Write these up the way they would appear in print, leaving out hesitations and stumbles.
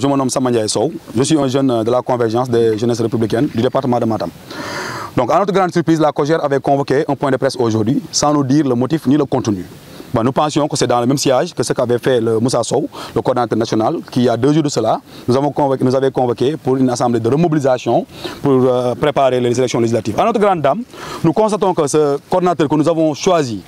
je me nomme Samandiaï Sow, je suis un jeune de la convergence des jeunesses républicaines du département de Matam. Donc à notre grande surprise, la COJER avait convoqué un point de presse aujourd'hui sans nous dire le motif ni le contenu. Bon, nous pensions que c'est dans le même sillage que ce qu'avait fait le Moussa Sow, le coordinateur national, qui il y a 2 jours de cela nous avait convoqué pour une assemblée de remobilisation pour préparer les élections législatives. À notre grande dame, nous constatons que ce coordinateur que nous avons choisi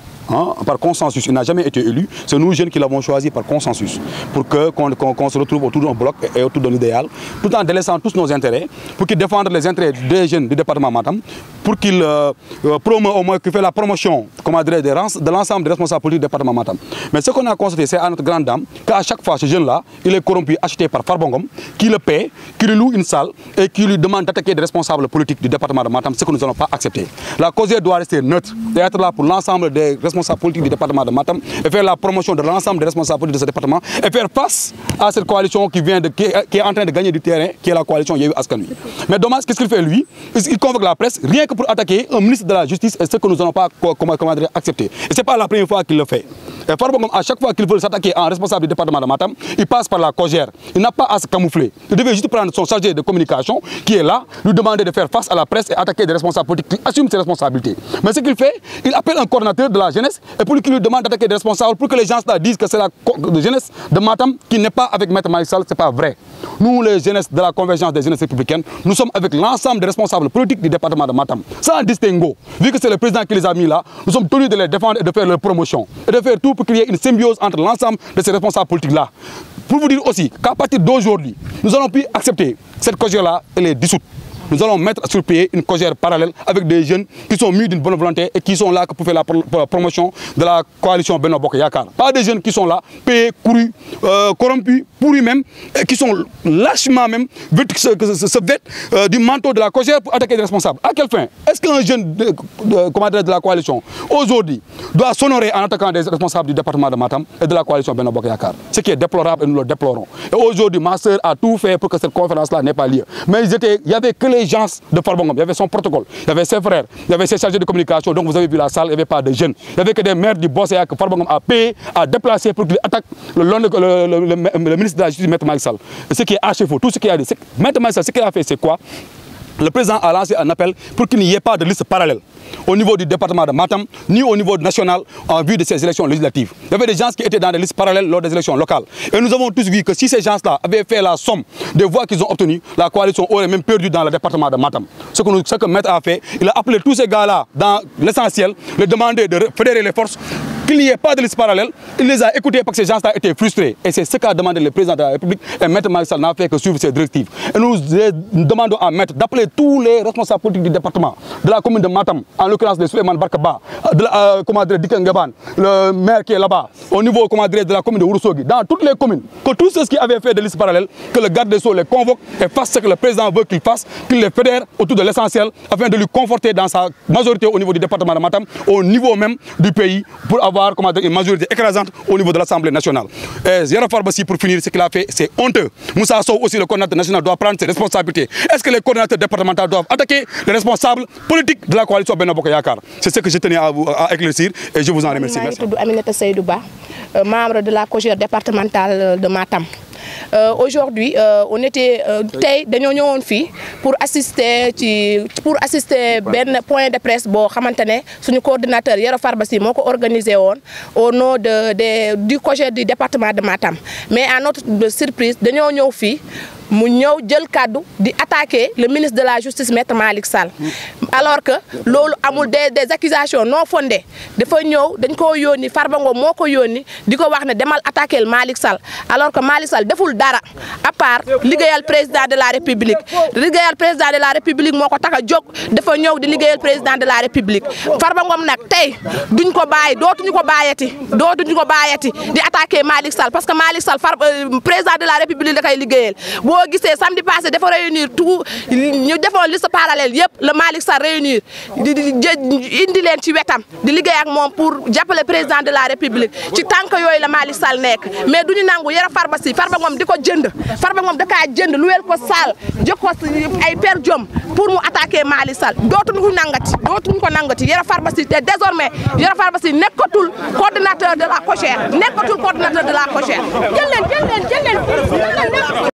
par consensus, il n'a jamais été élu. C'est nous jeunes qui l'avons choisi par consensus pour qu'on se retrouve autour d'un bloc et autour d'un idéal, tout en délaissant tous nos intérêts, pour qu'il défende les intérêts des jeunes du département Matam, pour qu'il fait la promotion de l'ensemble des responsables politiques du département Matam. Mais ce qu'on a constaté, c'est à notre grande dame qu'à chaque fois, ce jeune-là, il est corrompu, acheté par Farbongom, qui le paie, qui lui loue une salle et qui lui demande d'attaquer des responsables politiques du département de Matam, ce que nous n'allons pas accepter. La COJER doit rester neutre et être là pour l'ensemble des responsables politiques du département de Matam et faire la promotion de l'ensemble des responsables politiques de ce département et faire face à cette coalition qui est en train de gagner du terrain, qui est la coalition Yewwi Askan Wi. Mais dommage, qu'est-ce qu'il fait lui? Il convoque la presse rien que pour attaquer un ministre de la Justice et ce que nous n'allons pas accepter. Et ce n'est pas la première fois qu'il le fait. Et Farbongom, à chaque fois qu'il veut s'attaquer à un responsable du département de Matam, il passe par la COJER. Il n'a pas à se camoufler. Il devait juste prendre son chargé de communication qui est là, lui demander de faire face à la presse et attaquer des responsables politiques qui assument ses responsabilités. Mais ce qu'il fait, il appelle un coordinateur de la jeunesse et pour lui demande d'attaquer des responsables pour que les gens là disent que c'est la jeunesse de Matam qui n'est pas avec Maître Malick Sall. Ce n'est pas vrai. Nous, les jeunesses de la convergence des jeunesses républicaines, nous sommes avec l'ensemble des responsables politiques du département de Matam. Sans distinguo, vu que c'est le président qui les a mis là, nous sommes tenus de les défendre et de faire leur promotion. Et de faire tout pour qu'il y ait une symbiose entre l'ensemble de ces responsables politiques-là. Pour vous dire aussi qu'à partir d'aujourd'hui, nous n'allons plus accepter cette COJER-là, elle est dissoute. Nous allons mettre sur pied une COJER parallèle avec des jeunes qui sont mis d'une bonne volonté et qui sont là pour faire la promotion de la coalition Benno Bokk Yakaar. Pas des jeunes qui sont là, payés, courus, corrompus, pourris même, et qui sont lâchement même, se vêtent du manteau de la COJER pour attaquer les responsables. À quelle fin? Est-ce qu'un jeune de la coalition, aujourd'hui, doit s'honorer en attaquant des responsables du département de Matam et de la coalition Benno Bokk Yakaar? Ce qui est déplorable et nous le déplorons. Et aujourd'hui, ma sœur a tout fait pour que cette conférence-là n'ait pas lieu. Mais il y avait que les gens de Farbongom, il y avait son protocole, il y avait ses frères, il y avait ses chargés de communication, donc vous avez vu la salle, il n'y avait pas de jeunes. Il n'y avait que des maires du Bosséa que Farbongom a payé, a déplacé pour qu'il attaque le ministre de la Justice, Maître Malick Sall. Et ce qui est archi faux, tout ce qu'il a dit, Maître Malick Sall, ce qu'il a fait, c'est quoi? Le président a lancé un appel pour qu'il n'y ait pas de liste parallèle au niveau du département de Matam, ni au niveau national en vue de ces élections législatives. Il y avait des gens qui étaient dans des listes parallèles lors des élections locales. Et nous avons tous vu que si ces gens-là avaient fait la somme des voix qu'ils ont obtenues, la coalition aurait même perdu dans le département de Matam. Ce que Maître a fait, il a appelé tous ces gars-là dans l'essentiel, leur demander de fédérer les forces, qu'il n'y ait pas de liste parallèle. Il les a écoutés parce que ces gens-là étaient frustrés. Et c'est ce qu'a demandé le président de la République. Et Maître Malick Sall n'a fait que suivre ces directives. Et nous demandons à Maître d'appeler tous les responsables politiques du département, de la commune de Matam, en l'occurrence de Souleymane Barkaba, de Dikangaban, le maire qui est là-bas, au niveau de la commune de Ourossogui, dans toutes les communes, que tous ceux qui avaient fait des listes parallèles, que le garde des Sceaux les convoque et fasse ce que le président veut qu'il fasse, qu'il les fédère autour de l'essentiel, afin de lui conforter dans sa majorité au niveau du département de Matam, au niveau même du pays, pour avoir une majorité écrasante au niveau de l'Assemblée nationale. Et Yero Farbassi, pour finir, ce qu'il a fait, c'est honteux. Moussa Sow aussi, le coordinateur national, doit prendre ses responsabilités. Est-ce que les coordinateurs départementaux doivent attaquer les responsables politiques de la coalition Benno Bokk Yakaar? C'est ce que je tenais à éclaircir et je vous en remercie. Merci. Je suis Aminata Seydou Ba, membre de la COJER départementale de Matam. Aujourd'hui, on était pour assister ben point de presse bo xamantene suñu coordinateur Yero Farbassi moko organisé au nom du COJER du département de Matam. Mais à notre surprise, dañoo ñëw fi mu ñëw jël kaddu di attaquer le ministre de la Justice Maître Malick Sall, alors que lolu amul des accusations non fondées. Dafa ñëw dañ ko yoni Farbongom moko yoni diko wax ne demal attaquer Malick Sall, alors que Malick Sall deful dara à part liggéeyal président de la République. Liggéeyal président de la République moko tax a jóg, dafa ñëw di liggéeyal président de la République. Farbongom nak tay duñ ko bàyyi, dootuñu ko bàyyati di attaquer Malick Sall, parce que Malick Sall président de la République da kay liggéeyal. Boo gisee samedi passé dafa réunir tout ñu defoon liste parallèle yëpp le Malick Sall réunir indi leen ci wetam di liggéey ak moom pour jàppale président de la République ci tànk yooyu la Malick Sall nekk. Mais duñu nangu Yero Farbassi Farbongom di ko jënd, Farbongom da kaa jënd luweel ko Sall jox ko ay per jom pour mu attaquer Malick Sall. dootuñu ko nangati Yero Farbassi te désormais Yero Farbassi nekkatul coordinateur de la COJER, nekkatul coordinateur de la COJER. jël leen